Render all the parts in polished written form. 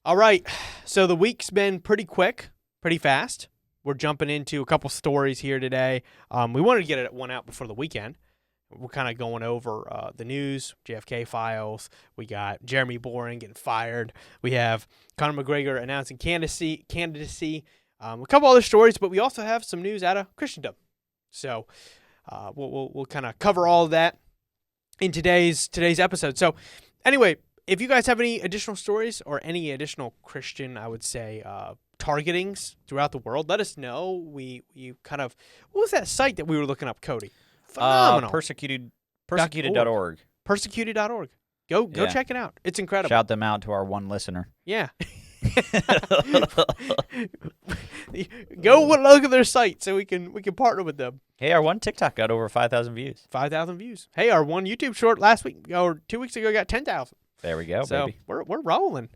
All right. So the week's been pretty quick, pretty fast. We're jumping into a couple stories here today. We wanted to get one out before the weekend. We're kind of going over the news, JFK files. We got Jeremy Boring getting fired. We have Conor McGregor announcing candidacy. A couple other stories, but we also have some news out of Christendom. So we'll kind of cover all of that in today's episode. So anyway, if you guys have any additional stories or any additional Christian, I would say, targetings throughout the world, let us know. What was that site that we were looking up, Cody? Phenomenal. Persecuted.org. Persecuted.org. Go check it out. It's incredible. Shout them out to our one listener. Yeah. Go look at their site so we can partner with them. Hey, our one TikTok got over 5,000 views. 5,000 views. Hey, our one YouTube short last week or 2 weeks ago got 10,000. There we go, so baby. We're rolling.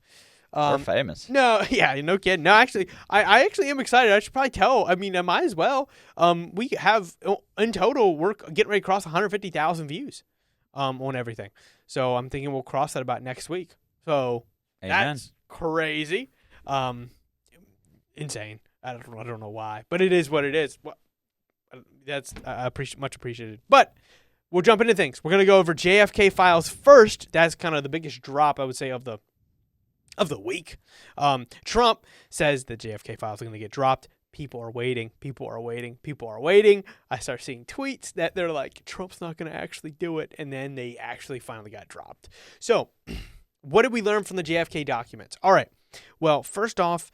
We're famous. No, yeah, no kidding. No, actually, I actually am excited. I should probably tell. I mean, I might as well. We have, in total, we're getting ready to cross 150,000 views on everything. So I'm thinking we'll cross that about next week. So Amen. That's crazy. Insane. I don't know why, but it is what it is. That's much appreciated. But we'll jump into things. We're going to go over JFK files first. That's kind of the biggest drop, I would say, of the week. Trump says the JFK files are going to get dropped. People are waiting. I start seeing tweets that they're like, Trump's not going to actually do it. And then they actually finally got dropped. So what did we learn from the JFK documents? All right. Well, first off,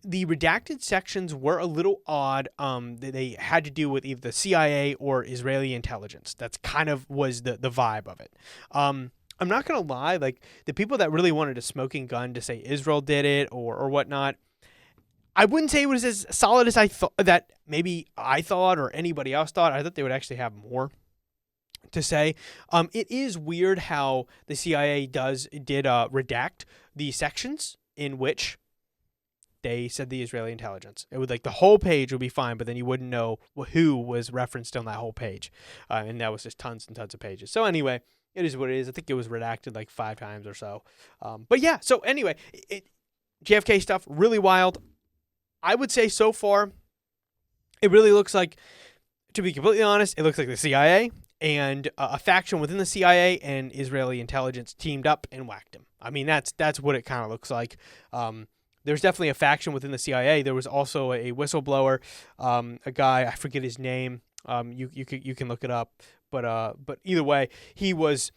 the redacted sections were a little odd. They had to do with either the CIA or Israeli intelligence. That's kind of was the vibe of it. I'm not going to lie, like the people that really wanted a smoking gun to say Israel did it or whatnot, I wouldn't say it was as solid as I thought that maybe I thought or anybody else thought. I thought they would actually have more to say. It is weird how the CIA did redact the sections in which they said the Israeli intelligence. It would like the whole page would be fine, but then you wouldn't know who was referenced on that whole page. And that was just tons and tons of pages. So anyway, it is what it is. I think it was redacted like 5 times or so. But yeah, so anyway, JFK stuff, really wild. I would say so far, it really looks like, to be completely honest, it looks like the CIA and a faction within the CIA and Israeli intelligence teamed up and whacked him. I mean, that's what it kind of looks like. There's definitely a faction within the CIA. There was also a whistleblower, a guy, I forget his name. You can look it up. But either way, he was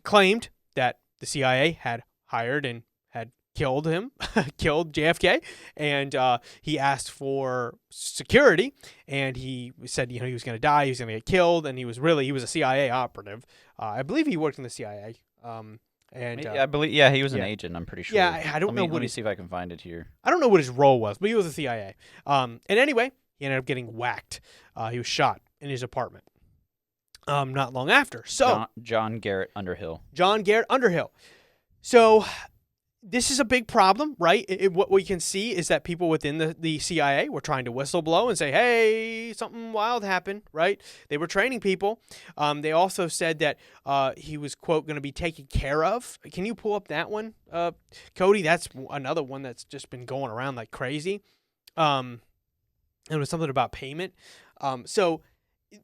claimed that the CIA had hired and had killed him, killed JFK, and he asked for security, and he said he was going to die, he was going to get killed, and he was a CIA operative. I believe he worked in the CIA. I believe, he was an agent. I'm pretty sure. Yeah, I don't know. Let me see if I can find it here. I don't know what his role was, but he was a CIA. And anyway, he ended up getting whacked. He was shot in his apartment. Not long after. So John Garrett Underhill. So this is a big problem, right? What we can see is that people within the CIA were trying to whistleblow and say, hey, something wild happened, right? They were training people. They also said that he was, quote, going to be taken care of. Can you pull up that one, Cody? That's another one that's just been going around like crazy. It was something about payment. So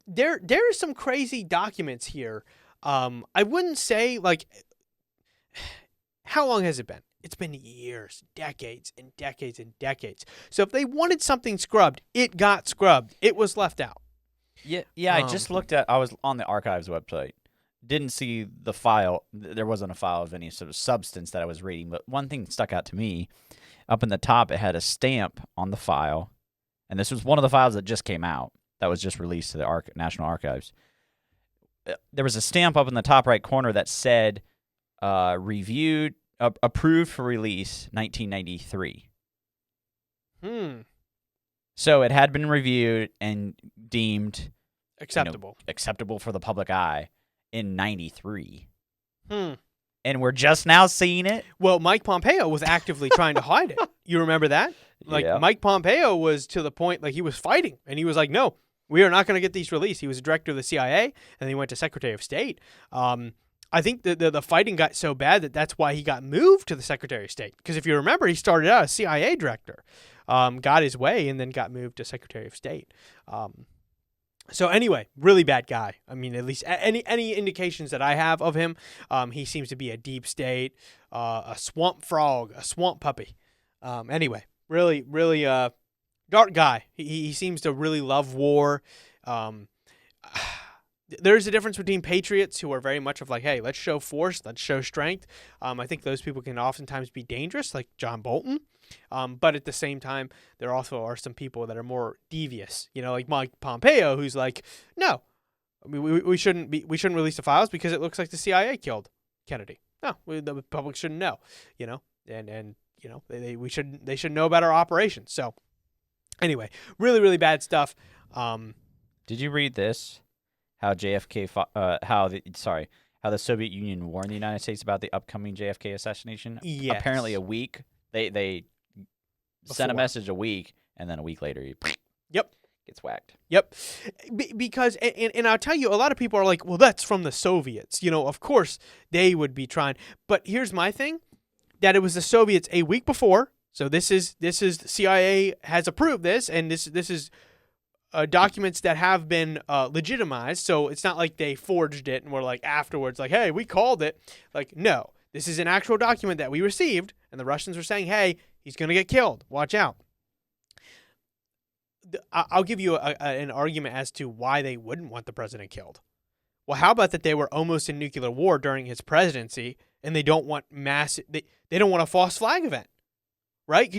there are some crazy documents here. I wouldn't say, like, how long has it been? It's been years, decades and decades and decades. So if they wanted something scrubbed, it got scrubbed. It was left out. Yeah. I just looked at. I was on the archives website. Didn't see the file. There wasn't a file of any sort of substance that I was reading. But one thing stuck out to me. Up in the top, it had a stamp on the file, and this was one of the files that just came out. That was just released to the National Archives. There was a stamp up in the top right corner that said, reviewed. Approved for release 1993. So it had been reviewed and deemed acceptable for the public eye in 93. And we're just now seeing it. Well, Mike Pompeo was actively trying to hide it. You remember that? Mike Pompeo was to the point like he was fighting, and he was like, "No, we are not going to get these released." He was a director of the CIA, and then he went to Secretary of State. I think the fighting got so bad that's why he got moved to the Secretary of State. Because if you remember, he started out as CIA director, got his way, and then got moved to Secretary of State. So anyway, really bad guy. I mean, at least any indications that I have of him, he seems to be a deep state, a swamp frog, a swamp puppy. Anyway, really dark guy. He seems to really love war. There's a difference between patriots who are very much of like, hey, let's show force, let's show strength. I think those people can oftentimes be dangerous, like John Bolton. But at the same time, there also are some people that are more devious, like Mike Pompeo, who's like, no, I mean, we shouldn't release the files because it looks like the CIA killed Kennedy. No, the public shouldn't know, and they should know about our operations. So anyway, really bad stuff. Did you read this? How JFK how the Soviet Union warned the United States about the upcoming JFK assassination? Yes. Apparently a week. They sent a message a week, and then a week later he gets whacked. Yep. Because and I'll tell you, a lot of people are like, well, that's from the Soviets. Of course they would be trying. But here's my thing, that it was the Soviets a week before. So this is CIA has approved this, and this is documents that have been legitimized. So it's not like they forged it and were like afterwards like, hey, we called it. Like, no, this is an actual document that we received, and the Russians were saying, hey, he's going to get killed. Watch out. I'll give you an argument as to why they wouldn't want the president killed. Well, how about that they were almost in nuclear war during his presidency, and they don't want they don't want a false flag event. Right?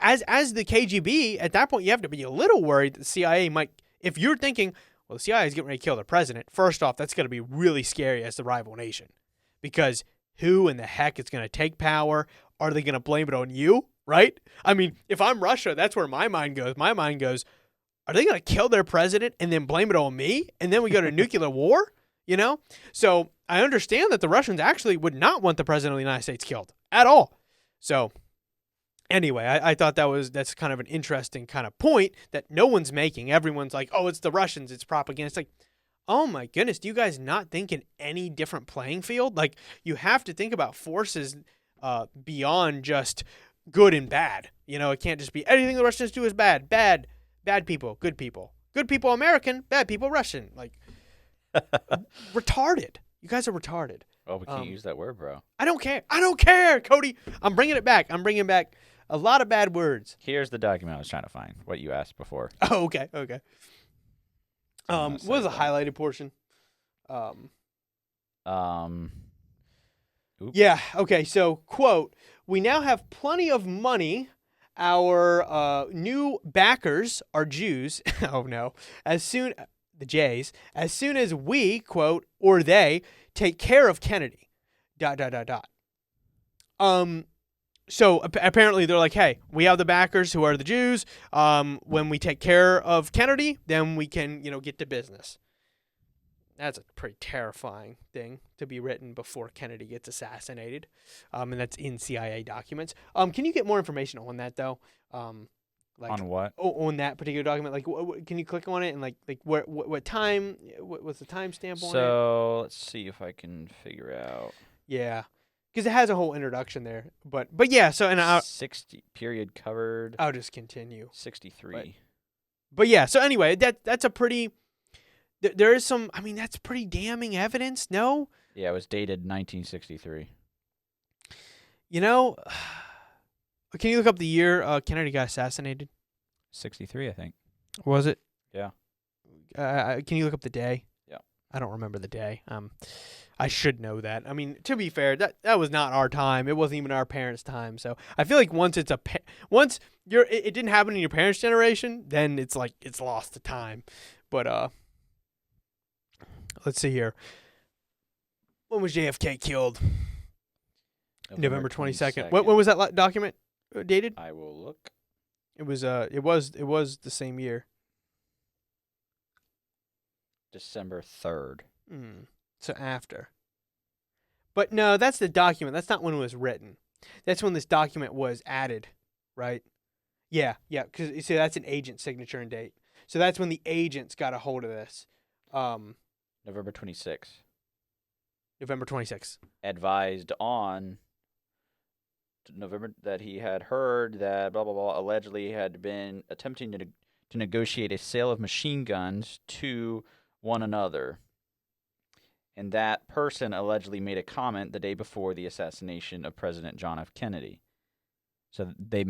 As the KGB, at that point, you have to be a little worried that the CIA might, if you're thinking, well, the CIA is getting ready to kill the president, first off, that's going to be really scary as the rival nation. Because who in the heck is going to take power? Are they going to blame it on you? Right? I mean, if I'm Russia, that's where my mind goes. My mind goes, are they going to kill their president and then blame it on me? And then we go to nuclear war? So I understand that the Russians actually would not want the president of the United States killed at all. So anyway, I thought that's kind of an interesting kind of point that no one's making. Everyone's like, oh, it's the Russians, it's propaganda. It's like, oh my goodness, do you guys not think in any different playing field? Like, you have to think about forces beyond just good and bad. It can't just be anything the Russians do is bad. Bad people, good people. Good people American, bad people Russian. Like, retarded. You guys are retarded. Oh, we can't use that word, bro. I don't care, Cody. I'm bringing it back. I'm bringing back a lot of bad words. Here's the document I was trying to find. What you asked before. Oh, okay. What was the highlighted portion? Yeah. Okay. So, quote: "We now have plenty of money. Our new backers are Jews." Oh no! As soon as we, quote, or they take care of Kennedy. ... So apparently they're like, hey, we have the backers who are the Jews. When we take care of Kennedy, then we can, get to business. That's a pretty terrifying thing to be written before Kennedy gets assassinated. And that's in CIA documents. Can you get more information on that though? On what? On that particular document. Like, can you click on it and like what time? What's the timestamp on it? So let's see if I can figure out. Yeah. Because it has a whole introduction there, but yeah. So 60 period covered. I'll just continue. 63. But yeah. So anyway, that's a pretty. There is some. I mean, that's pretty damning evidence. No. Yeah, it was dated 1963. Can you look up the year Kennedy got assassinated? 63, I think. Was it? Yeah. Can you look up the day? Yeah. I don't remember the day. I should know that. I mean, to be fair, that was not our time. It wasn't even our parents' time. So I feel like once it didn't happen in your parents' generation, then it's like it's lost to time. But let's see here. When was JFK killed? November 22nd. When was that document dated? I will look. It was the same year. December 3rd. So after. But no, that's the document. That's not when it was written. That's when this document was added, right? Yeah, because you see, that's an agent signature and date. So that's when the agents got a hold of this. November 26th. November 26th. advised on November that he had heard that blah blah blah allegedly had been attempting to negotiate a sale of machine guns to one another. And that person allegedly made a comment the day before the assassination of President John F. Kennedy. So they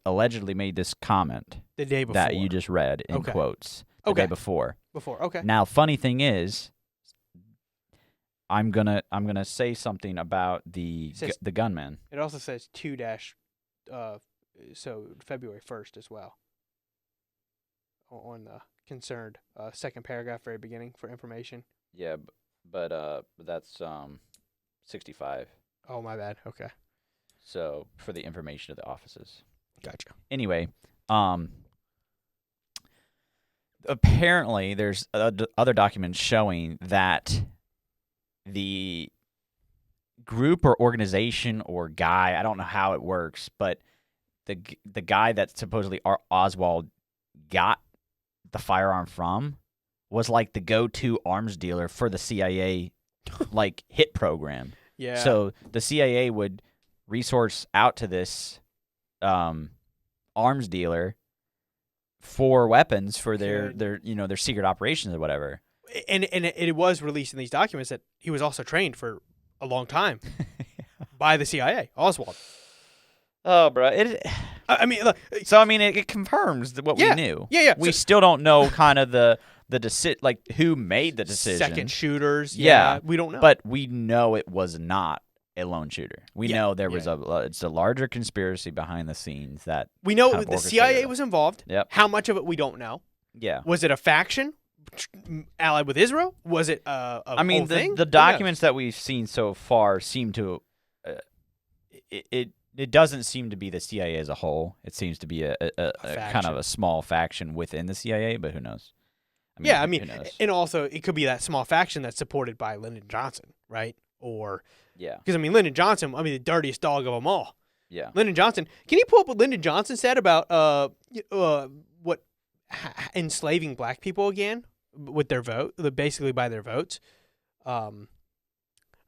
allegedly made this comment The day before. that you just read in Okay. quotes the day before. Okay. Now, funny thing is, I'm gonna say something about the gunman. It also says 2 dash, so February 1st as well. On the concerned second paragraph, very beginning for information. Yeah, but that's 65. Oh, my bad. Okay. So for the information of the offices. Gotcha. Anyway, apparently there's other documents showing that the group or organization or guy, I don't know how it works, but the guy that supposedly Oswald got the firearm from was like the go-to arms dealer for the CIA like hit program. Yeah. So the CIA would resource out to this arms dealer for weapons for their secret operations or whatever. And it was released in these documents that he was also trained for a long time by the CIA, Oswald. Oh, bro. I mean, look, it confirms what we knew. Yeah. We still don't know kind of the like who made the decision. Second shooters. Yeah. We don't know. But we know it was not a lone shooter. We know there was it's a larger conspiracy behind the scenes that we know kind of the CIA was involved. Yep. How much of it we don't know. Yeah. Was it a faction allied with Israel? Was it whole thing? The documents that we've seen so far seem to it doesn't seem to be the CIA as a whole. It seems to be a kind of a small faction within the CIA, but who knows? Who knows? And also it could be that small faction that's supported by Lyndon Johnson, right? Or because Lyndon Johnson, the dirtiest dog of them all. Yeah. Lyndon Johnson. Can you pull up what Lyndon Johnson said about what enslaving black people again with their vote, basically by their votes? I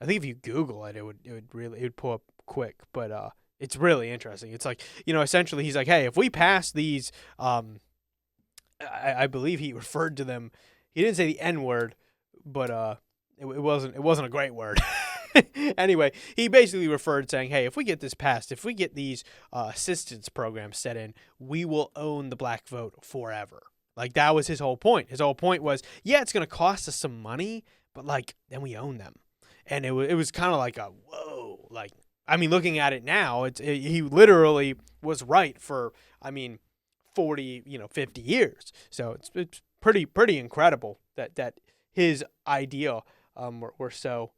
think if you Google it, it would pull up quick, but it's really interesting. It's like, essentially he's like, hey, if we pass these, I believe he referred to them. He didn't say the N word, but it wasn't a great word. Anyway, he basically referred saying, hey, if we get this passed, if we get these assistance programs set in, we will own the black vote forever. Like, that was his whole point. His whole point was, it's going to cost us some money, but then we own them. And it was kind of like a, whoa, looking at it now, he literally was right for, 40, 50 years. So it's pretty incredible that his idea were so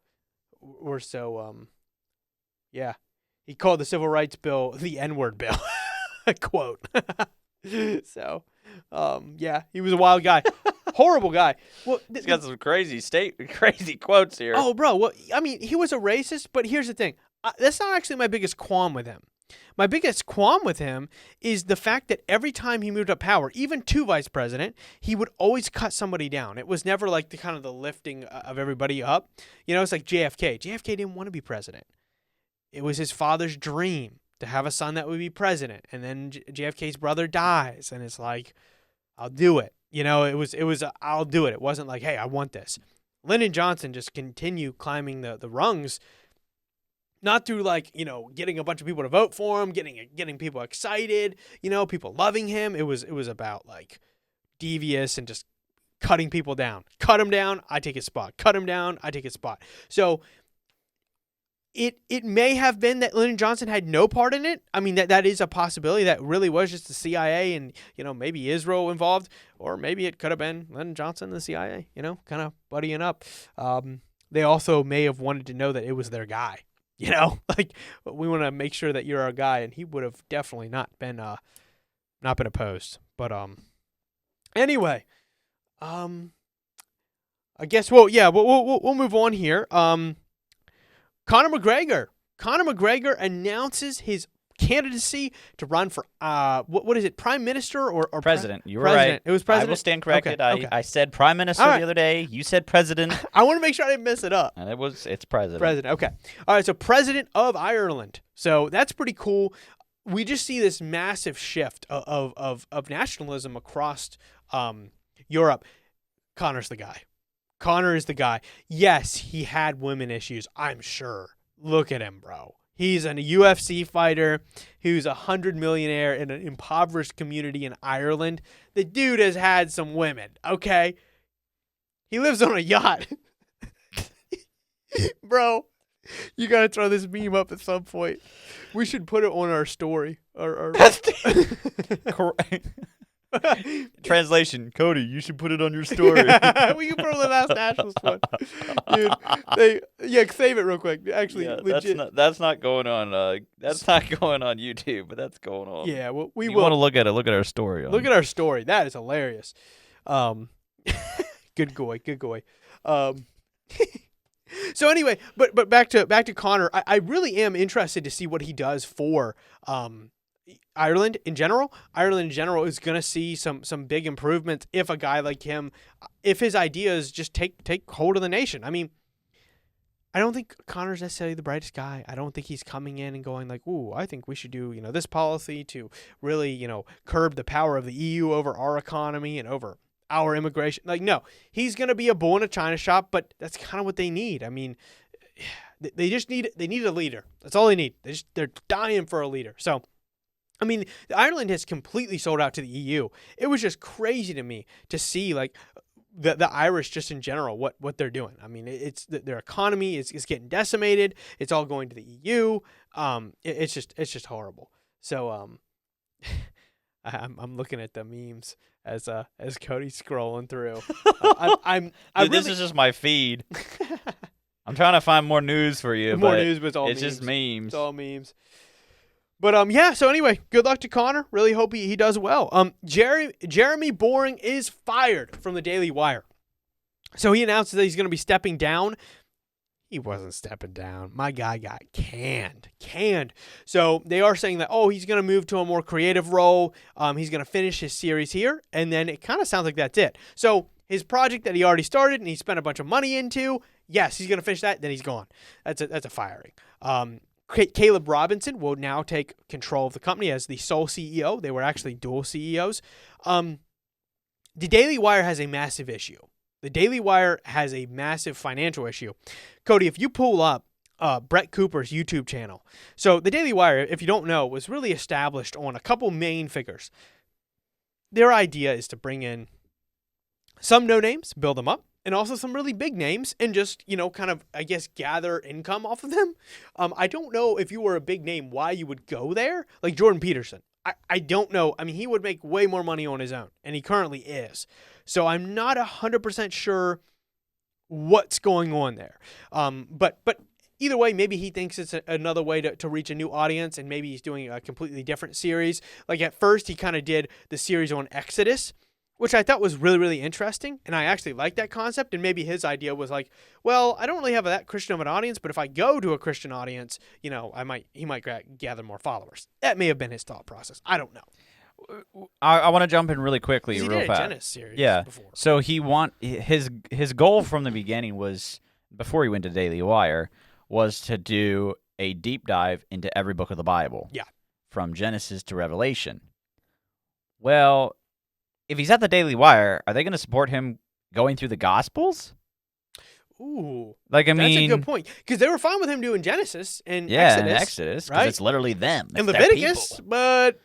he called the Civil Rights Bill the N-word bill. Quote. So he was a wild guy. Horrible guy. Well, he's got some crazy quotes here. Oh, bro. Well, he was a racist, but here's the thing. That's not actually my biggest qualm with him. My biggest qualm with him is the fact that every time he moved up power, even to vice president, he would always cut somebody down. It was never like the kind of the lifting of everybody up. It's like JFK. JFK didn't want to be president. It was his father's dream to have a son that would be president. And then JFK's brother dies, and it's like, I'll do it. It was I'll do it. It wasn't like, hey, I want this. Lyndon Johnson just continued climbing the rungs. Not through getting a bunch of people to vote for him, getting people excited, people loving him. It was about devious and just cutting people down. Cut him down, I take his spot. Cut him down, I take his spot. So it may have been that Lyndon Johnson had no part in it. That is a possibility. That really was just the CIA and maybe Israel involved, or maybe it could have been Lyndon Johnson and the CIA. Kind of buddying up. They also may have wanted to know that it was their guy. We want to make sure that you're our guy, and he would have definitely not been opposed. But anyway, I guess we'll move on here. Conor McGregor announces his candidacy to run for what is it, prime minister or president? You were president. right. It was president. I will stand corrected. Okay. I said prime minister the other day. You said president. I want to make sure I didn't mess it up. And it's president. President. Okay. All right. So president of Ireland. So that's pretty cool. We just see this massive shift of nationalism across Europe. Conor's the guy. Conor is the guy. Yes, he had women issues, I'm sure. Look at him, bro. He's a UFC fighter who's $100 millionaire in an impoverished community in Ireland. The dude has had some women, okay? He lives on a yacht. Bro, you got to throw this meme up at some point. We should put it on our story. Translation, Cody, you should put it on your story. We can put it on the Last Nationalist one. Dude, save it real quick. Actually, legit. That's not going on that's not going on YouTube, but that's going on. Yeah, well, we you will. want to look at it, look at our story. Look at our story. That is hilarious. Good goy. So anyway, but back to Conor. I really am interested to see what he does for Ireland in general. Ireland in general is going to see some big improvements if a guy like him, if his ideas just take hold of the nation. I mean, I don't think Conor's necessarily the brightest guy. I don't think he's coming in and going like, ooh, I think we should do, this policy to really, curb the power of the EU over our economy and over our immigration. Like, no, he's going to be a bull in a china shop, but that's kind of what they need. I mean, they need a leader. That's all they need. They're dying for a leader. So, I mean, Ireland has completely sold out to the EU. It was just crazy to me to see like the Irish just in general, what they're doing. I mean, it's their economy is getting decimated. It's all going to the EU. It's just horrible. So I'm looking at the memes as Cody's scrolling through. This is just my feed. I'm trying to find more news for you. More news, but it's memes. Just memes. It's all memes. But yeah, so anyway, good luck to Conor. Really hope he does well. Jeremy Boring is fired from the Daily Wire. So he announced that he's going to be stepping down. He wasn't stepping down. My guy got canned. So they are saying that, he's going to move to a more creative role. He's going to finish his series here, and then it kind of sounds like that's it. So his project that he already started and he spent a bunch of money into, yes, he's going to finish that, then he's gone. That's a firing. Caleb Robinson will now take control of the company as the sole CEO. They were actually dual CEOs. The Daily Wire has a massive issue. The Daily Wire has a massive financial issue. Cody, if you pull up Brett Cooper's YouTube channel. So the Daily Wire, if you don't know, was really established on a couple main figures. Their idea is to bring in some no names, build them up, and also some really big names and just, kind of, I guess, gather income off of them. I don't know if you were a big name, why you would go there. Like Jordan Peterson. I don't know. I mean, he would make way more money on his own, and he currently is. So I'm not 100% sure what's going on there. But either way, maybe he thinks it's another way to reach a new audience, and maybe he's doing a completely different series. Like at first, he kind of did the series on Exodus, which I thought was really, really interesting, and I actually liked that concept, and maybe his idea was like, well, I don't really have that Christian of an audience, but if I go to a Christian audience, he might gather more followers. That may have been his thought process. I don't know. I want to jump in really quickly, real fast. He did a Genesis series before. So his goal from the beginning was, before he went to Daily Wire, was to do a deep dive into every book of the Bible. Yeah. From Genesis to Revelation. Well, if he's at the Daily Wire, are they going to support him going through the Gospels? Ooh. That's a good point. Because they were fine with him doing Genesis and Exodus. Because it's literally them. And Leviticus, but...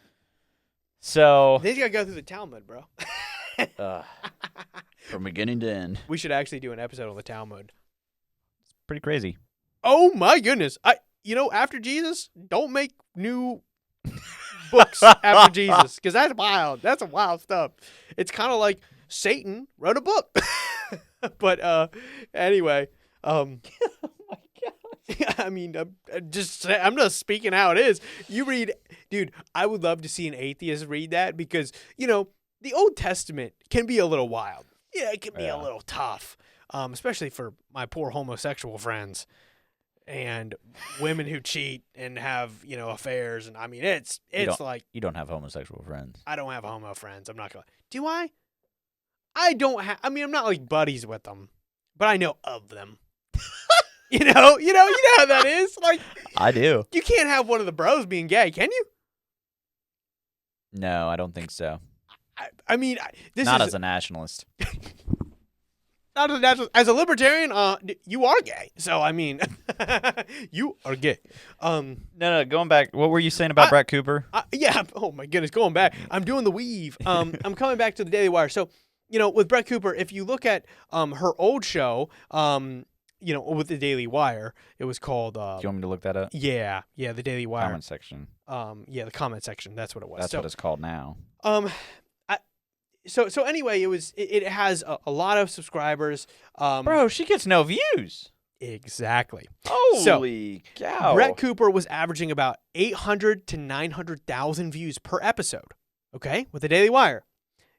So... Then you got to go through the Talmud, bro. From beginning to end. We should actually do an episode on the Talmud. It's pretty crazy. Oh, my goodness. After Jesus, don't make new... books after Jesus, because that's wild. That's some wild stuff. It's kind of like Satan wrote a book. But anyway, oh my gosh. I mean, I'm just speaking how it is. You read, dude, I would love to see an atheist read that because, the Old Testament can be a little wild. Yeah, it can be a little tough, especially for my poor homosexual friends. and women who cheat and have, affairs. And I mean, it's like, You don't have homosexual friends. I don't have homo friends. I'm not going to. Do I? I don't have, I mean, I'm not like buddies with them, but I know of them. You know how that is? Like, I do. you can't have one of the bros being gay, can you? No, I don't think so. I mean, this Not is as a nationalist. not as a national. As a libertarian, you are gay. So I mean, you are gay. No. Going back, what were you saying about Brett Cooper? Yeah. Oh my goodness, going back. I'm doing the weave. I'm coming back to the Daily Wire. So with Brett Cooper, if you look at her old show, with the Daily Wire, it was called. Do you want me to look that up? Yeah, the Daily Wire. Comment section. The comment section. That's what it was. That's what it's called now. So anyway, it has a lot of subscribers. Bro, she gets no views. Exactly. Holy cow. Brett Cooper was averaging about 800 to 900,000 views per episode. Okay, with the Daily Wire,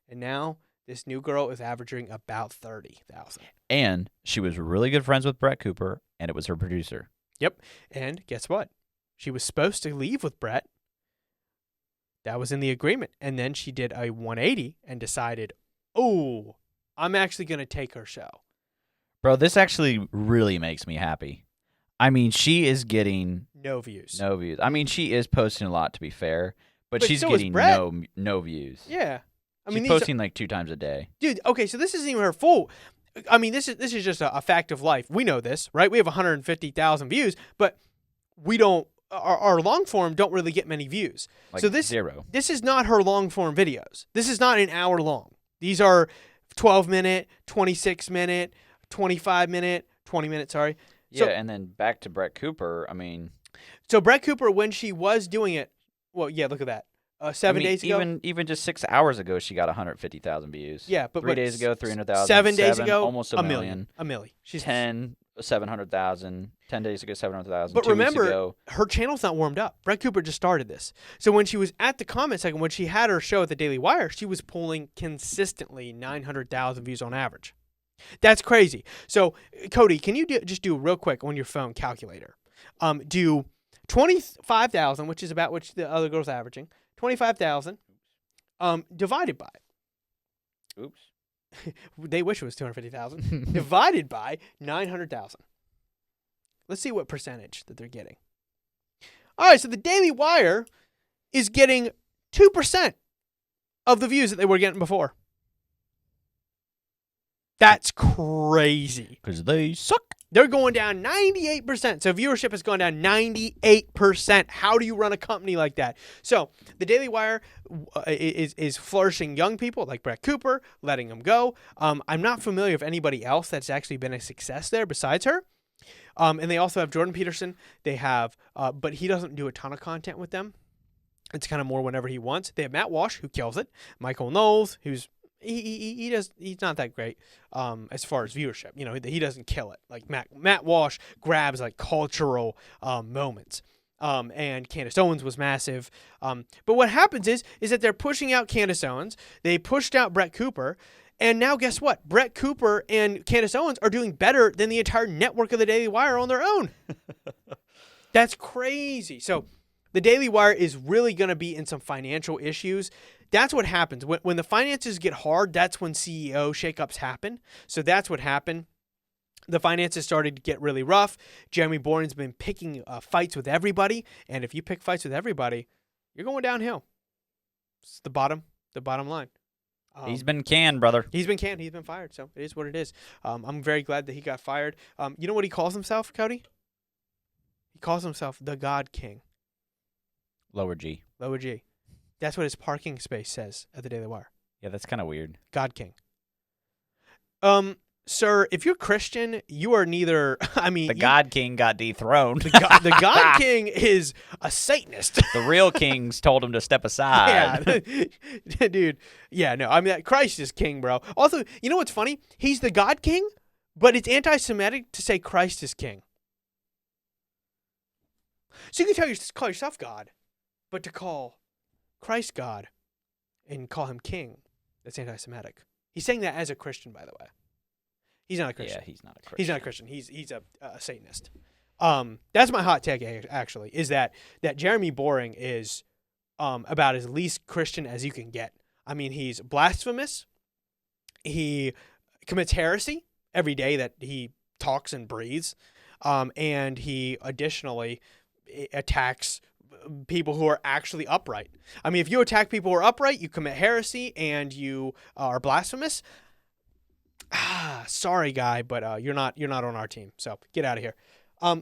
and now this new girl is averaging about 30,000. And she was really good friends with Brett Cooper, and it was her producer. Yep. And guess what? She was supposed to leave with Brett. That was in the agreement. And then she did a 180 and decided, oh, I'm actually going to take her show. Bro, this actually really makes me happy. I mean, she is getting no views. I mean, she is posting a lot, to be fair, but she's so getting no views. Yeah. She's posting like 2 times a day. Dude, okay, so this isn't even her fault. I mean, this is just a fact of life. We know this, right? We have 150,000 views, but we don't. Our long form don't really get many views. Like so this 0. This is not her long form videos. This is not an hour long. These are 12-minute, 26-minute, 25-minute, 20-minute. Sorry. Yeah, and then back to Brett Cooper. I mean, so Brett Cooper, when she was doing it, well, yeah, look at that. 7 days ago, even just 6 hours ago, she got 150,000 views. Yeah, but 3 days ago, 300,000. 7 days ago, almost a million. A million. She's 10, 700,000. 10 days ago, 700,000. But 2 remember, weeks ago, her channel's not warmed up. Brett Cooper just started this. So when she was at the comment section, when she had her show at the Daily Wire, she was pulling consistently 900,000 views on average. That's crazy. So, Cody, can you just do real quick on your phone calculator? Do 25,000, which is about which the other girl's averaging, 25,000 divided by. Oops. They wish it was 250,000. Divided by 900,000. Let's see what percentage that they're getting. All right, so the Daily Wire is getting 2% of the views that they were getting before. That's crazy. Because they suck. They're going down 98%. So viewership has gone down 98%. How do you run a company like that? So the Daily Wire is flourishing young people like Brett Cooper, letting them go. I'm not familiar with anybody else that's actually been a success there besides her. And they also have Jordan Peterson. They have, but he doesn't do a ton of content with them. It's kind of more whenever he wants. They have Matt Walsh, who kills it. Michael Knowles, who's he's not that great as far as viewership. He doesn't kill it. Like Matt Walsh grabs like cultural moments. And Candace Owens was massive. But what happens is that they're pushing out Candace Owens. They pushed out Brett Cooper. And now guess what? Brett Cooper and Candace Owens are doing better than the entire network of the Daily Wire on their own. That's crazy. So the Daily Wire is really going to be in some financial issues. That's what happens. When the finances get hard, that's when CEO shakeups happen. So that's what happened. The finances started to get really rough. Jeremy Bourne's been picking fights with everybody. And if you pick fights with everybody, you're going downhill. It's the bottom line. He's been canned, brother. He's been canned. He's been fired. So it is what it is. I'm very glad that he got fired. You know what he calls himself, Cody? He calls himself the God King. Lower G. Lower G. That's what his parking space says at the Daily Wire. Yeah, that's kind of weird. God King. Sir, if you're Christian, you are neither. I mean, the God King got dethroned. The God King is a Satanist. The real kings told him to step aside. Yeah, dude. Yeah, no. I mean, Christ is king, bro. Also, you know what's funny? He's the God King, but it's anti-Semitic to say Christ is king. So you can call yourself God, but to call Christ God and call him king, that's anti-Semitic. He's saying that as a Christian, by the way. He's not a Christian. Yeah, he's not a Christian. He's not a Christian. He's a Satanist. That's my hot take, actually, is that Jeremy Boring is about as least Christian as you can get. I mean, he's blasphemous. He commits heresy every day that he talks and breathes. And he additionally attacks people who are actually upright. I mean, if you attack people who are upright, you commit heresy and you are blasphemous. Sorry, guy, but you're not on our team. So get out of here.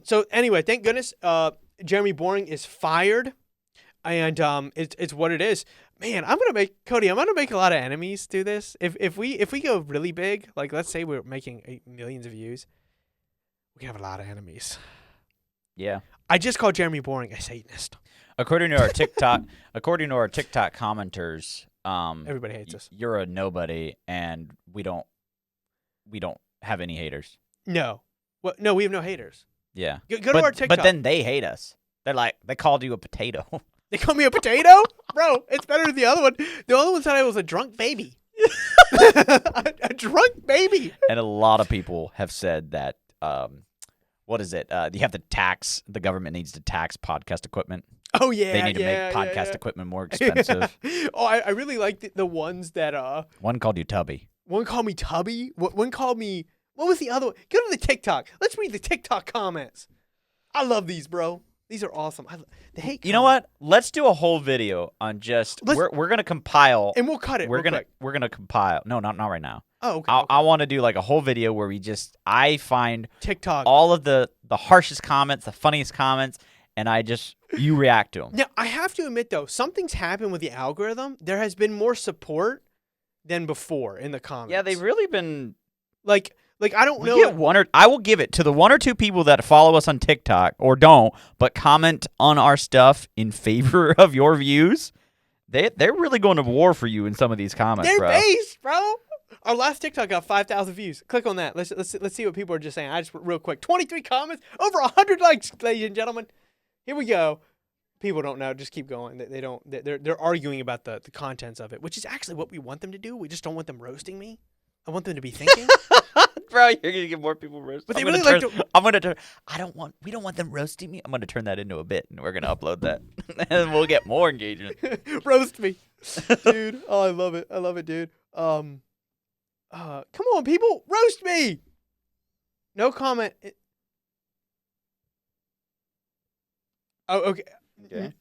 So anyway, thank goodness Jeremy Boring is fired, and it's what it is. Man, I'm gonna make a lot of enemies through this. If we go really big, like let's say we're making millions of views, we can have a lot of enemies. Yeah. I just called Jeremy Boring a Satanist. According to our TikTok commenters, everybody hates us. You're a nobody, and we don't have any haters. No. Well, no, we have no haters. Yeah. Go to our TikTok. But then they hate us. They're like, they called you a potato. They call me a potato? Bro, it's better than the other one. The other one said I was a drunk baby. a drunk baby. And a lot of people have said that, what is it? You have to tax, the government needs to tax podcast equipment. Oh, yeah. They need to make podcast equipment more expensive. Oh, I really like the ones that... One called you Tubby. One called me Tubby. One called me... What was the other one? Go to the TikTok. Let's read the TikTok comments. I love these, bro. These are awesome. The hate. You know what? Let's do a whole video on just we're gonna compile and we'll cut it. We're gonna compile. No, not right now. Oh, okay. I want to do like a whole video where I find TikTok all of the harshest comments, the funniest comments, and you react to them. Now I have to admit though, something's happened with the algorithm. There has been more support than before in the comments. Yeah, they've really been like I don't know. I will give it to the one or two people that follow us on TikTok or don't, but comment on our stuff in favor of your views. They're really going to war for you in some of these comments, They're bro. based, bro. Our last TikTok got 5,000 views. Click on that. Let's see what people are just saying. Real quick. 23 comments, over 100 likes, ladies and gentlemen. Here we go. People don't know. Just keep going. They're arguing about the contents of it, which is actually what we want them to do. We just don't want them roasting me. I want them to be thinking. Bro, you're gonna get more people roasting. But they really like to. I'm gonna turn. We don't want them roasting me. I'm gonna turn that into a bit, and we're gonna upload that, and we'll get more engagement. Roast me, dude. Oh, I love it, dude. Come on, people, roast me. No comment. Oh, okay. Okay.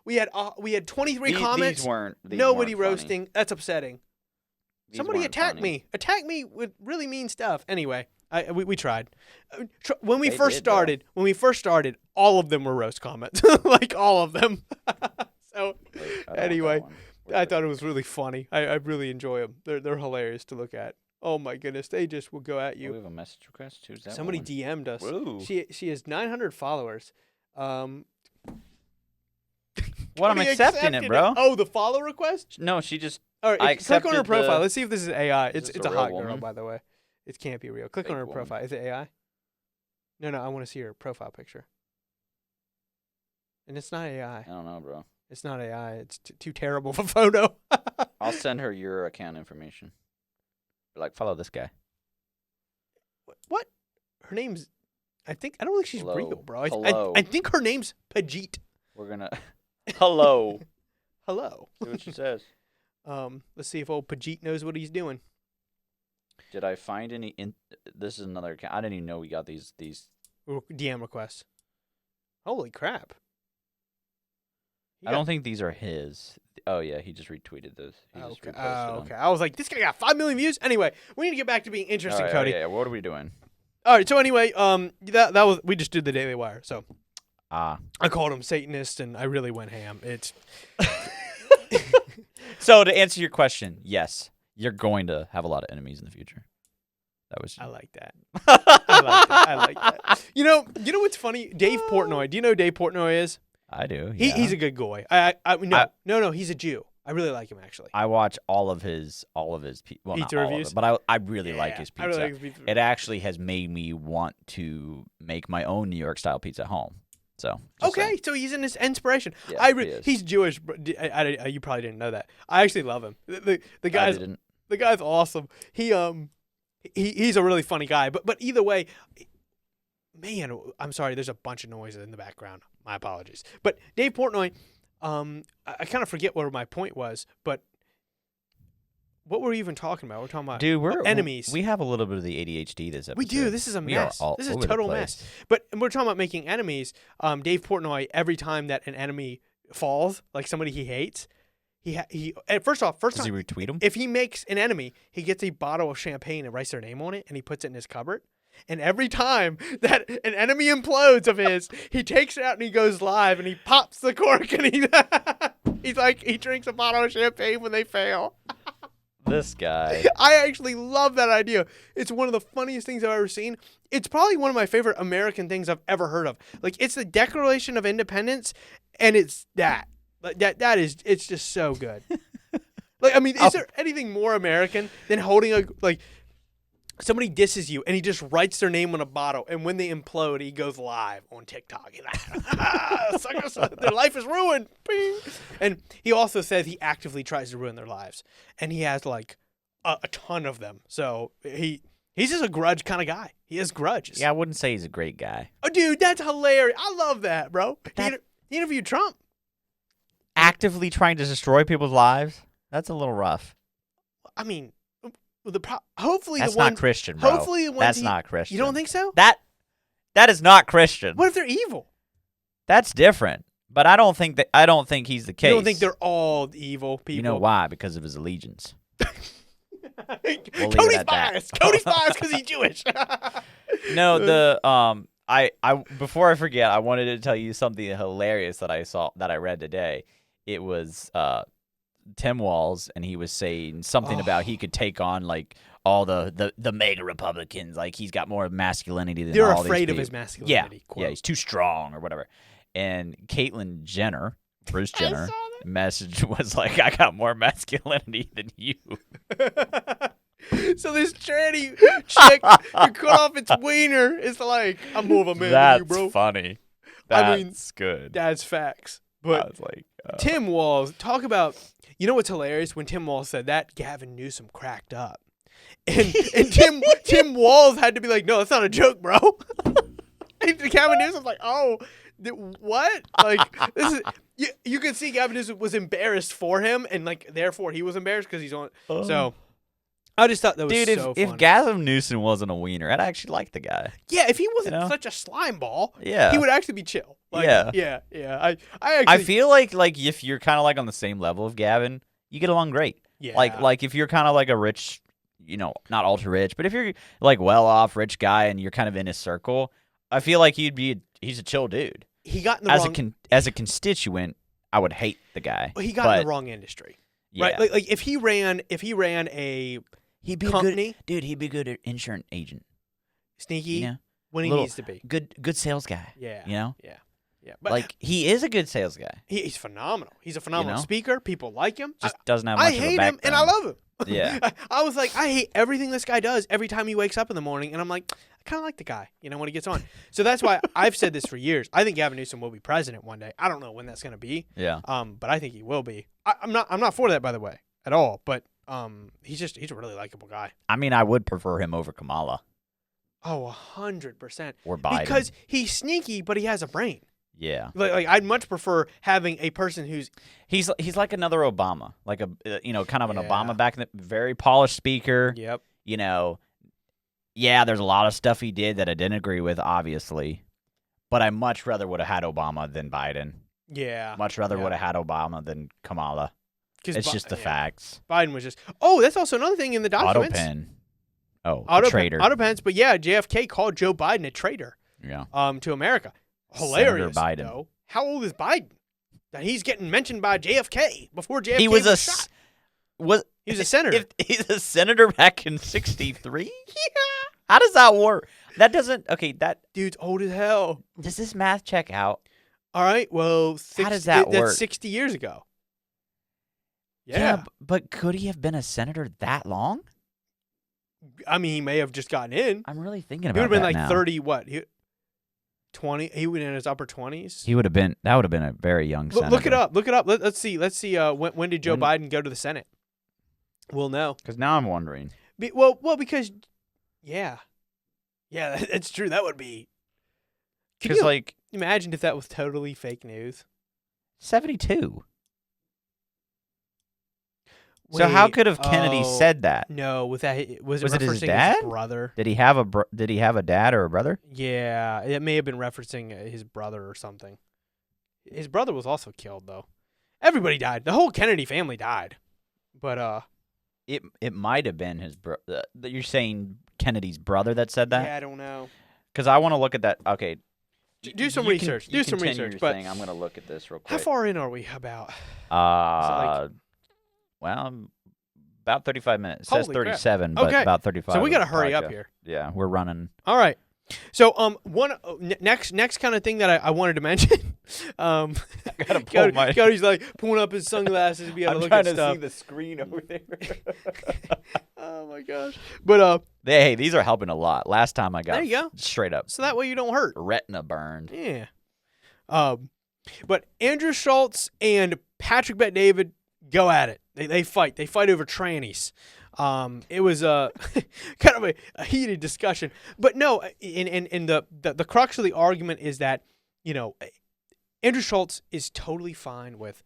We had 23 comments. These weren't. Nobody weren't roasting. funny. That's upsetting. Somebody attacked funny. me. Attack me with really mean stuff. Anyway, we tried. When we They first did, started, all of them were roast comments, like all of them. So anyway, I thought it was really funny. I really enjoy them. They're hilarious to look at. Oh my goodness, they just will go at you. We have a message request. Who's that? Somebody woman? DM'd us. Whoa. She has 900 followers. What, I'm accepting it, bro. Oh, the follow request? No, she just. All right, I click on her accepted profile. the- Let's see if this is AI. Is It's this a a hot real girl, woman? by the way. It can't be real. Click Fake on her woman. profile. Is it AI? No, I want to see her profile picture. And it's not AI. I don't know, bro. It's not AI. It's too terrible of a photo. I'll send her your account information. Like, follow this guy. What? Her name's... I don't think she's Hello. real, bro. Hello. I think her name's Pajit. We're gonna. Hello. Hello. See what she says. Let's see if old Pajit knows what he's doing. Did I find any? This is another account. I didn't even know we got these. DM requests. Holy crap. I don't think these are his. Oh yeah, he just retweeted this. He just Okay. reposted them. Okay. I was like, this guy got 5 million views. Anyway, we need to get back to being interesting, All right, Cody. Yeah. What are we doing? All right. So anyway, that was we just did the Daily Wire. So Ah. I called him Satanist, and I really went ham. It's So to answer your question, yes, you're going to have a lot of enemies in the future. That was. I like that. I like that. You know what's funny? Dave Portnoy. Do you know who Dave Portnoy is? I do. He's a good guy. No, he's a Jew. I really like him actually. I watch all of his well, Pizza not all reviews? of it, but I really like his I pizza. really like his pizza. It actually has made me want to make my own New York style pizza at home. So just Okay, saying. so he's in his inspiration. Yeah, he is. He's Jewish. You probably didn't know that. I actually love him. The guy's awesome. He's a really funny guy. But either way, man, I'm sorry. There's a bunch of noises in the background. My apologies. But Dave Portnoy, I kind of forget what my point was, but what were we even talking about? We're talking about Dude, enemies. We have a little bit of the ADHD this episode. We do. This is a mess. This is a total mess. But we're talking about making enemies. Dave Portnoy, every time that an enemy falls, like somebody he hates, he first Does time, he retweet him? if he makes an enemy, he gets a bottle of champagne and writes their name on it, and he puts it in his cupboard. And every time that an enemy implodes of his, he takes it out and he goes live and he pops the cork and he drinks a bottle of champagne when they fail. This guy. I actually love that idea. It's one of the funniest things I've ever seen. It's probably one of my favorite American things I've ever heard of. Like, it's the Declaration of Independence, and it's that. Like it's just so good. Like, I mean, is there anything more American than holding somebody disses you and he just writes their name on a bottle, and when they implode, he goes live on TikTok. He's like, their life is ruined. Bing. And he also says he actively tries to ruin their lives, and he has like a ton of them. So he's just a grudge kind of guy. He has grudges. Yeah, I wouldn't say he's a great guy. Oh, dude, that's hilarious. I love that, bro. He interviewed Trump. Actively trying to destroy people's lives? That's a little rough. I mean, hopefully that's the ones, not Christian, bro. Hopefully the ones that's not Christian. You don't think so? That is not Christian. What if they're evil? That's different. But I don't think he's the case. You don't think they're all evil people? You know why? Because of his allegiance. Cody's biased. Cody's biased because he's Jewish. No, I before I forget, I wanted to tell you something hilarious that I read today. It was Tim Walz, and he was saying something about he could take on like all the mega Republicans, like he's got more masculinity than they're all these people. They're afraid of his masculinity. Yeah, he's too strong or whatever. And Caitlyn Jenner, Bruce Jenner, message was like, "I got more masculinity than you." So this tranny chick who cut off its wiener is like, "I'm more of a man than you, bro." That's funny. That's good. That's facts. But I was like, Tim Walz, talk about, you know what's hilarious? When Tim Walz said that, Gavin Newsom cracked up. And Tim Walz had to be like, "No, that's not a joke, bro." And Gavin Newsom's like, "Oh, what?" Like, this is, you could see Gavin Newsom was embarrassed for him, and like therefore he was embarrassed because he's on. So I just thought that was so funny. If Gavin Newsom wasn't a wiener, I'd actually like the guy. Yeah, if he wasn't such a slime ball, yeah, he would actually be chill. Like, yeah. I feel like if you're kind of like on the same level of Gavin, you get along great. Yeah. Like if you're kind of like a rich, not ultra rich, but if you're like well off rich guy and you're kind of in his circle, I feel like he's a chill dude. He got in the as a constituent, I would hate the guy. He got in the wrong industry. Yeah. Right? Like if he ran a he'd be company, good, dude. He'd be good at insurance agent. Sneaky when he needs to be. Good sales guy. Yeah. Yeah. But like he is a good sales guy. He's phenomenal. He's a phenomenal speaker. People like him. Just doesn't have much I of a hate background. him and I love him. Yeah. I was like, I hate everything this guy does every time he wakes up in the morning, and I'm like, I kind of like the guy, when he gets on. So that's why I've said this for years. I think Gavin Newsom will be president one day. I don't know when that's going to be. Yeah. But I think he will be. I'm not for that, by the way, at all. But he's a really likable guy. I mean, I would prefer him over Kamala. Oh, 100%. Or Biden. Because he's sneaky, but he has a brain. Yeah. Like I'd much prefer having a person who's he's like another Obama, like a kind of an Obama back in the very polished speaker. Yep. Yeah, there's a lot of stuff he did that I didn't agree with, obviously, but I much rather would have had Obama than Biden. Yeah. Much rather would have had Obama than Kamala. It's just the facts. Biden was just. Oh, that's also another thing in the documents. Autopen. Oh, traitor. Autopens, but yeah, JFK called Joe Biden a traitor. Yeah. To America. Hilarious. Senator Biden. Though. How old is Biden? That he's getting mentioned by JFK before JFK he was shot. He was a senator. He's a senator back in '63. Yeah. How does that work? That doesn't. Okay, that dude's old as hell. Does this math check out? All right. Well, how does that work? That's 60 years ago. Yeah, but could he have been a senator that long? I mean, he may have just gotten in. I'm really thinking about that. He would have been like now. 30. What? 20. He would in his upper 20s. He would have been. That would have been a very young senator. Look it up. Let's see. When did Joe Biden go to the Senate? We'll know. Because now I'm wondering. Well, because, yeah, that's true. That would be. Can Because, you like, imagine if that was totally fake news? 72. So how Wait, could have Kennedy said that? No, was it it his referencing dad? his brother? Did he have a dad or a brother? Yeah, it may have been referencing his brother or something. His brother was also killed, though. Everybody died. The whole Kennedy family died. But It might have been his brother. You're saying Kennedy's brother that said that? yeah, I don't know. Because I want to look at that. Okay. Do some You research. Can, Do you some continue research. your But thing. I'm going to look at this real quick. how far in are we about? Well, about 35 minutes. It says Holy crap. 37, but Okay. about 35. So we got to of the hurry up podcast. here. Yeah, we're running. All right. So next kind of thing that I wanted to mention. I gotta pull my. Cody's like pulling up his sunglasses to be able to look at stuff. see the screen over there. Oh my gosh! But Hey, these are helping a lot. Last time I got there you go. straight up So that way you don't hurt. retina burned. Yeah. But Andrew Schulz and Patrick Bet-David go at it. They fight. They fight over trannies. It was kind of a heated discussion. But no, and the crux of the argument is that, Andrew Schulz is totally fine with,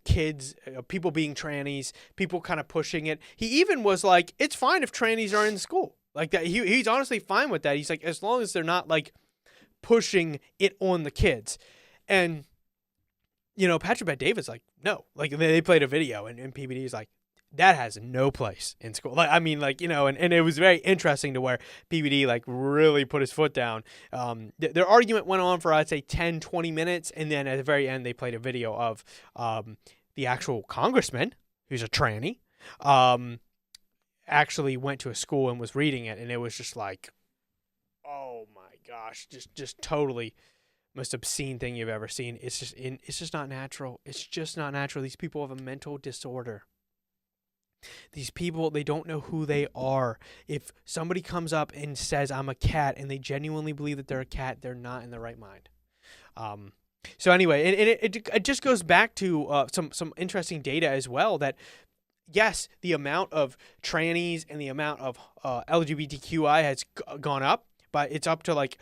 kids, people being trannies, people kind of pushing it. He even was like, it's fine if trannies are in school. Like that. He's honestly fine with that. He's like, as long as they're not like pushing it on the kids. And, Patrick Bet-David's like, no. Like, they played a video, and PBD is like, that has no place in school. Like, I mean, like, and it was very interesting to where PBD, like, really put his foot down. Their argument went on for, I'd say, 10, 20 minutes, and then at the very end, they played a video of the actual congressman, who's a tranny, actually went to a school and was reading it, and it was just like, oh my gosh, just totally most obscene thing you've ever seen. It's just not natural. It's just not natural. These people have a mental disorder. These people, they don't know who they are. If somebody comes up and says, I'm a cat, and they genuinely believe that they're a cat, they're not in the right mind. So anyway, and it just goes back to some interesting data as well, that yes, the amount of trannies and the amount of LGBTQI has gone up, but it's up to like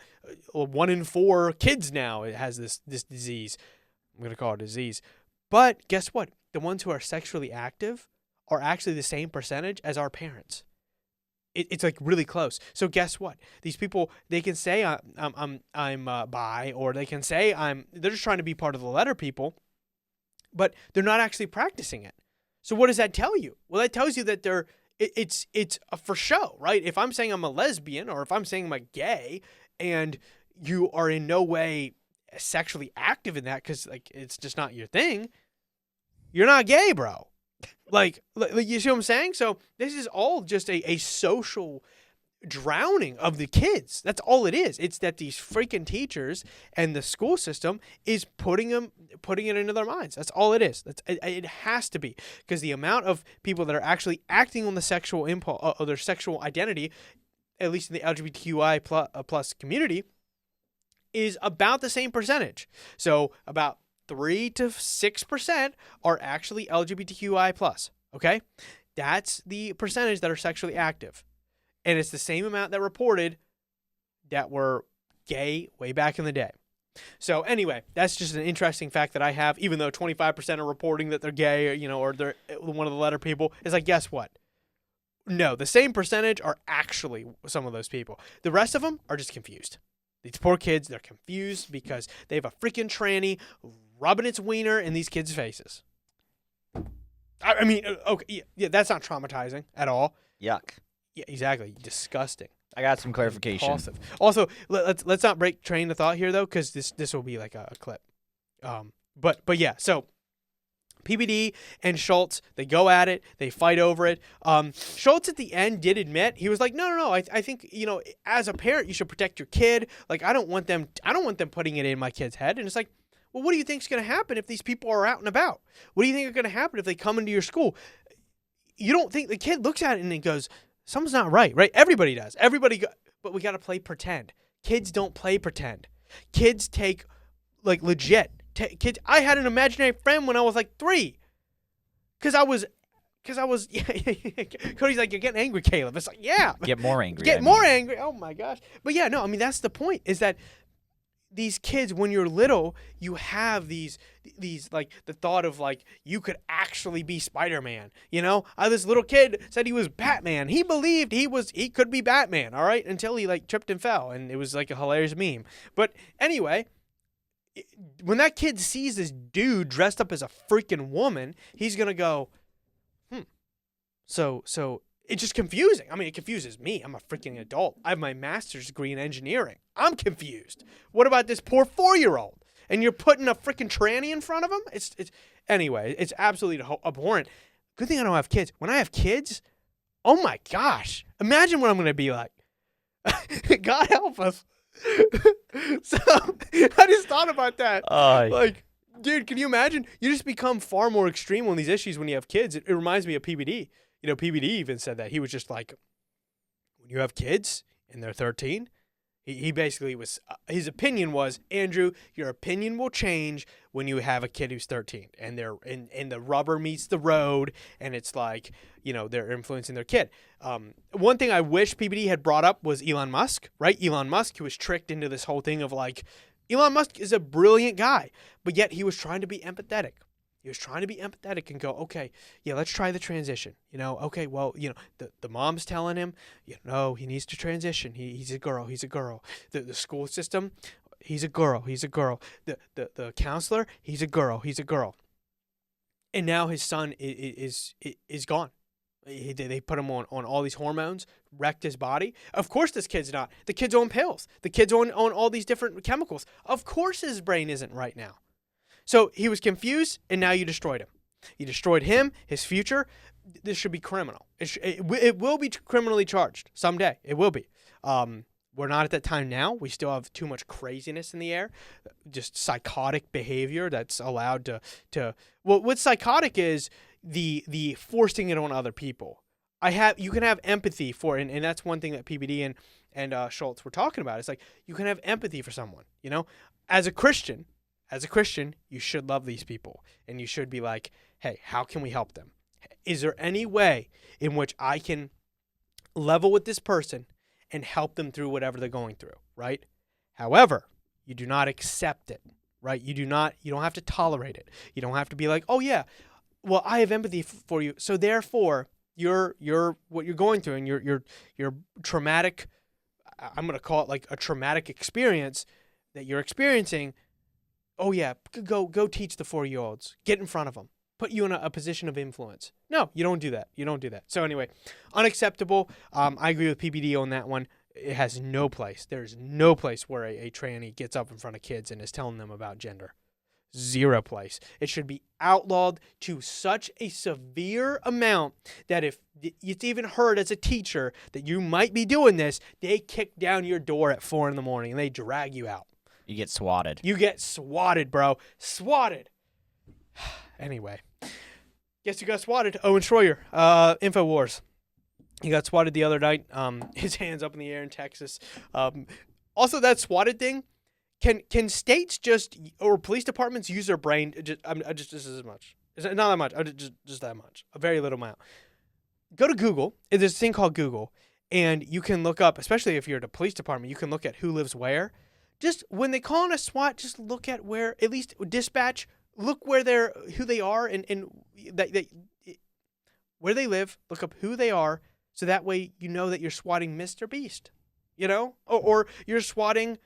1 in 4 kids now. It has this disease. I'm going to call it a disease. But guess what? The ones who are sexually active are actually the same percentage as our parents. It's like really close. So guess what? These people, they can say I'm bi, or they can say they're just trying to be part of the letter people, but they're not actually practicing it. So what does that tell you? Well, that tells you that it's for show, right? If I'm saying I'm a lesbian, or if I'm saying I'm a gay, and you are in no way sexually active in that because like it's just not your thing, you're not gay, bro. Like you see what I'm saying? So this is all just a social drowning of the kids. That's all it is. It's that these freaking teachers and the school system is putting it into their minds. That's all it is. It has to be, because the amount of people that are actually acting on the sexual impulse or their sexual identity, at least in the LGBTQI plus community, is about the same percentage. So about 3 to 6% are actually LGBTQI plus. Okay, that's the percentage that are sexually active. And it's the same amount that reported that were gay way back in the day. So anyway, that's just an interesting fact that I have, even though 25% are reporting that they're gay, or they're one of the letter people. It's like, guess what? No, the same percentage are actually some of those people. The rest of them are just confused. These poor kids, they're confused because they have a freaking tranny rubbing its wiener in these kids' faces. I mean, okay, yeah, that's not traumatizing at all. Yuck. Yeah, exactly. Disgusting. I got some clarification. Impulsive. Also, let's not break train of thought here though, because this will be like a clip. But yeah, so PBD and Schulz, they go at it, they fight over it. Schulz at the end did admit, he was like, no, I think as a parent you should protect your kid. Like I don't want them putting it in my kid's head. And it's like, well, what do you think is going to happen if these people are out and about? What do you think is going to happen if they come into your school? You don't think the kid looks at it and it goes, something's not right? Everybody does. But we got to play pretend. Kids don't play pretend. Kids take like legit. Kids. I had an imaginary friend when I was like 3, because I was. Cody's like, you're getting angry, Caleb. It's like, yeah. Get more angry. Get more angry. Oh my gosh. But yeah, no. I mean, that's the point. Is that these kids, when you're little, you have these like the thought of like you could actually be Spider-Man. This little kid said he was Batman. He believed he could be Batman. All right, until he like tripped and fell, and it was like a hilarious meme. But anyway, when that kid sees this dude dressed up as a freaking woman, he's gonna go, So it's just confusing. I mean, it confuses me. I'm a freaking adult. I have my master's degree in engineering. I'm confused. What about this poor 4-year-old? And you're putting a freaking tranny in front of him? Anyway, it's absolutely abhorrent. Good thing I don't have kids. When I have kids, oh my gosh. Imagine what I'm going to be like. God help us. So I just thought about that. Like, dude, can you imagine? You just become far more extreme on these issues when you have kids. It reminds me of PBD. PBD even said that. He was just like, when you have kids and they're 13, he basically was, his opinion was, Andrew, your opinion will change when you have a kid who's 13 and and the rubber meets the road and it's like, they're influencing their kid. One thing I wish PBD had brought up was Elon Musk, right? Elon Musk, who was tricked into this whole thing of like, Elon Musk is a brilliant guy, but yet he was trying to be empathetic. He was trying to be empathetic and go, okay, yeah, let's try the transition. Okay, well, the mom's telling him, he needs to transition. He's a girl. He's a girl. The school system, he's a girl. He's a girl. The counselor, he's a girl. He's a girl. And now his son is gone. They put him on all these hormones, wrecked his body. Of course this kid's not. The kid's on pills. The kid's on all these different chemicals. Of course his brain isn't right now. So he was confused, and now you destroyed him. You destroyed him, his future. This should be criminal. It will be criminally charged someday. It will be. We're not at that time now. We still have too much craziness in the air, just psychotic behavior that's allowed to. Well, what psychotic is the forcing it on other people. You can have empathy for it, and that's one thing that PBD and Schulz were talking about. It's like you can have empathy for someone. As a Christian, you should love these people, and you should be like, hey, how can we help them? Is there any way in which I can level with this person and help them through whatever they're going through, right? However, you do not accept it, right? You don't have to tolerate it. You don't have to be like, oh yeah, well, I have empathy for you, so therefore you're what you're going through and your traumatic, I'm going to call it like a traumatic experience that you're experiencing. Oh yeah, go teach the 4-year-olds. Get in front of them. Put you in a position of influence. No, you don't do that. You don't do that. So anyway, unacceptable. I agree with PBD on that one. It has no place. There's no place where a tranny gets up in front of kids and is telling them about gender. Zero place. It should be outlawed to such a severe amount that if it's even heard as a teacher that you might be doing this, they kick down your door at 4 a.m. and they drag you out. You get swatted. You get swatted, bro. Swatted. Anyway. Guess who got swatted? Owen Schroyer. InfoWars. He got swatted the other night. His hands up in the air in Texas. Also, that swatted thing. Can states or police departments use their brain just as much? Not that much. Just that much. A very little amount. Go to Google. There's this thing called Google. And you can look up, especially if you're at a police department, you can look at who lives where. Just when they call in a SWAT, just look at where, at least dispatch, look who they are and where they live, look up who they are, so that way you know that you're swatting Mr. Beast, or you're swatting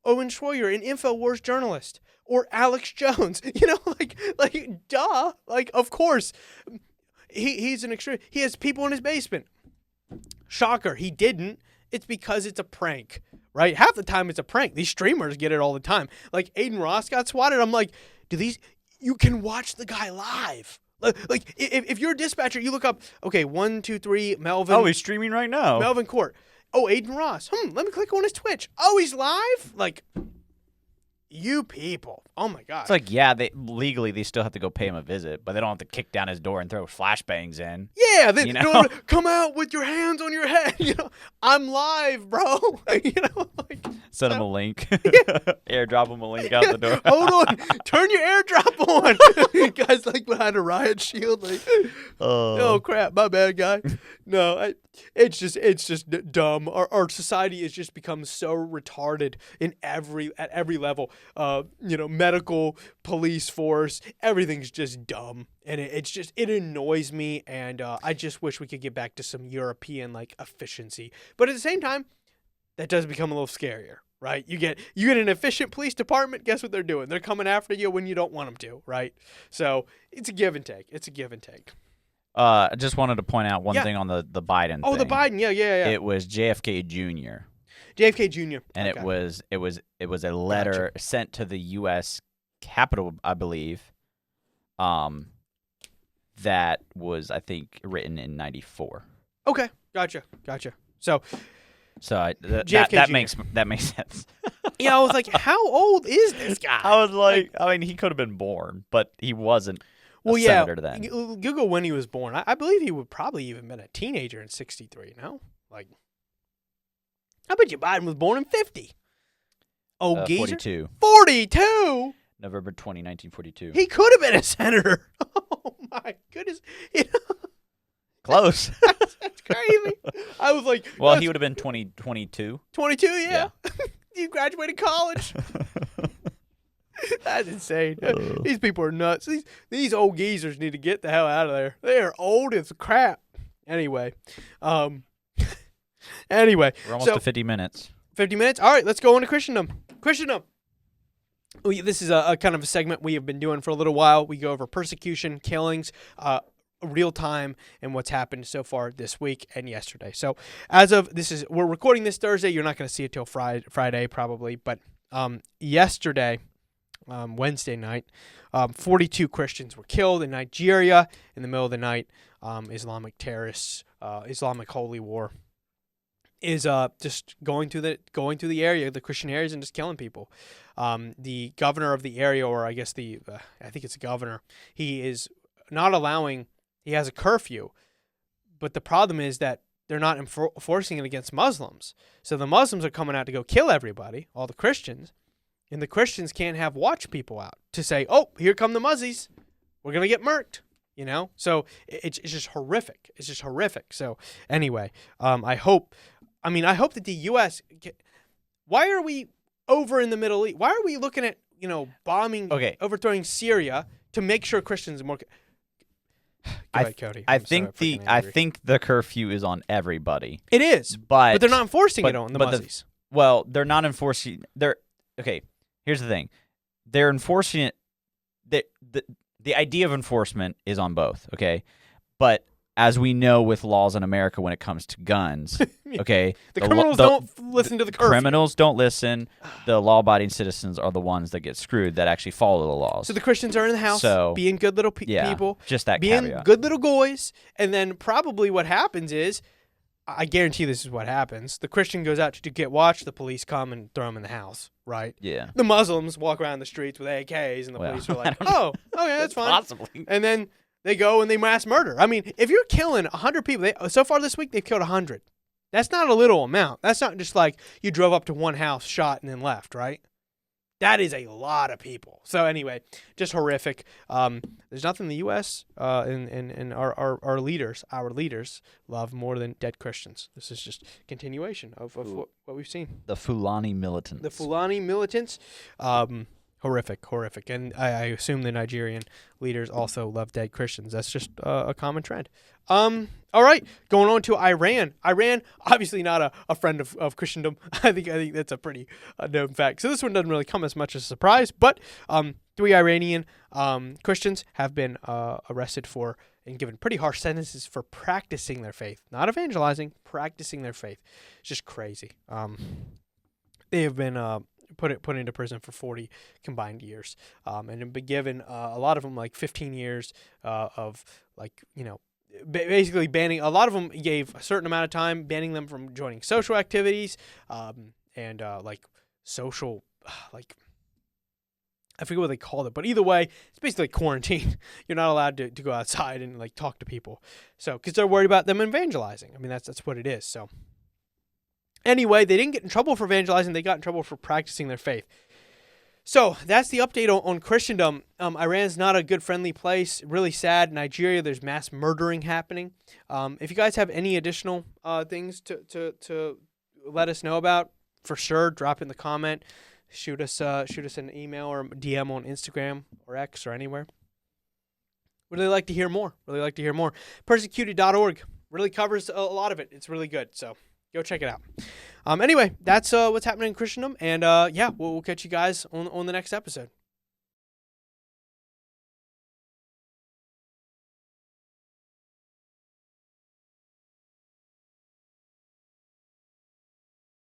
Owen Schroyer, an InfoWars journalist, or Alex Jones, duh, of course. He's an extreme, he has people in his basement. Shocker, he didn't. It's because it's a prank, right? Half the time it's a prank. These streamers get it all the time. Like Aiden Ross got swatted. I'm like, you can watch the guy live. Like if you're a dispatcher, you look up, okay, 1, 2, 3, Melvin. Oh, he's streaming right now. Melvin Court. Oh, Aiden Ross. Let me click on his Twitch. Oh, he's live? Like, you people. Oh my God. It's like, yeah, they still have to go pay him a visit, but they don't have to kick down his door and throw flashbangs in. Yeah, come out with your hands on your head. I'm live, bro. Send him a link. Airdrop him a link out the door. Hold on. Turn your airdrop on. Guy's like behind a riot shield. Like, oh crap, my bad, guy. No, it's just dumb. Our society has just become so retarded at every level. Medical, police force, everything's just dumb, and it annoys me. And I just wish we could get back to some European like efficiency. But at the same time, that does become a little scarier. Right, you get an efficient police department. Guess what they're doing? They're coming after you when you don't want them to. Right, so it's a give and take. I just wanted to point out one thing on the Biden. Oh, thing. the Biden, yeah. It was JFK Jr. JFK Jr. And okay. it was a letter sent to the U.S. Capitol, I believe. That was, I think, written in '94. Okay, gotcha. So that makes sense. Yeah, I was like, how old is this guy? I was like, I mean, he could have been born, but he wasn't. Senator then. Google when he was born. I believe he would probably even been a teenager in '63. No, like, I bet you Biden was born in '50. Oh, geezer. 42. 42. November 20, 1942. He could have been a senator. Oh my goodness. Close. That's crazy. I was like, well, he would have been 22. 22, yeah. You graduated college. That's insane. These people are nuts. These old geezers need to get the hell out of there. They are old as crap. Anyway. We're almost to 50 minutes. 50 minutes? All right, let's go into Christendom. This is a kind of a segment we have been doing for a little while. We go over persecution, killings, real time, and what's happened so far this week and yesterday. So we're recording this Thursday. You're not going to see it till Friday probably, but yesterday, Wednesday night, 42 Christians were killed in Nigeria in the middle of the night. Islamic terrorists, Islamic holy war is just going through the area, the Christian areas, and just killing people. The governor of the area, or I guess I think it's a governor, he is not allowing. He has a curfew, but the problem is that they're not enforcing it against Muslims. So the Muslims are coming out to go kill everybody, all the Christians, and the Christians can't have watch people out to say, "Oh, here come the Muzzies. We're gonna get murked." So it's just horrific. It's just horrific. So anyway, I hope that the U.S. Why are we over in the Middle East? Why are we looking at bombing, overthrowing Syria to make sure Christians are more? Go ahead, Cody. I think the curfew is on everybody. It is, but they're not enforcing it on the Muzzies. Well, they're not enforcing. Okay. Here's the thing: they're enforcing it. The idea of enforcement is on both. Okay, but as we know with laws in America when it comes to guns, okay, the criminals don't listen to the curfew. Criminals don't listen. The law-abiding citizens are the ones that get screwed, that actually follow the laws. So the Christians are in the house, being good little people, just that being caveat. Good little goys, and then probably what happens is, I guarantee this is what happens. The Christian goes out to get watched. The police come and throw him in the house, right? Yeah. The Muslims walk around the streets with AKs, and the police are like, "Oh, okay, that's fine." Possibly. And then they go and they mass murder. I mean, if you're killing 100 people, so far this week they've killed 100. That's not a little amount. That's not just like you drove up to one house, shot, and then left, right? That is a lot of people. So anyway, just horrific. There's nothing the U.S. And our leaders love more than dead Christians. This is just continuation of what we've seen. The Fulani militants. Horrific. And I assume the Nigerian leaders also love dead Christians. That's just a common trend. All right, going on to Iran. Iran, obviously not a friend of Christendom. I think that's a pretty known fact. So this one doesn't really come as much as a surprise. But 3 Iranian Christians have been arrested for and given pretty harsh sentences for practicing their faith. Not evangelizing, practicing their faith. It's just crazy. They have been put into prison for 40 combined years, and have been given a lot of them like 15 years of basically banning. A lot of them gave a certain amount of time, banning them from joining social activities, and social I forget what they called it, but either way, it's basically quarantine. You're not allowed to go outside and talk to people, so because they're worried about them evangelizing. I mean that's what it is. So Anyway, they didn't get in trouble for evangelizing. They got in trouble for practicing their faith. So that's the update on Christendom. Iran's not a good, friendly place. Really sad. Nigeria, there's mass murdering happening. If you guys have any additional things to let us know about, for sure, drop in the comment. Shoot us an email or DM on Instagram or X or anywhere. Really like to hear more. Persecuted.org really covers a lot of it. It's really good. So go check it out. Anyway, that's what's happening in Christendom. And we'll catch you guys on the next episode.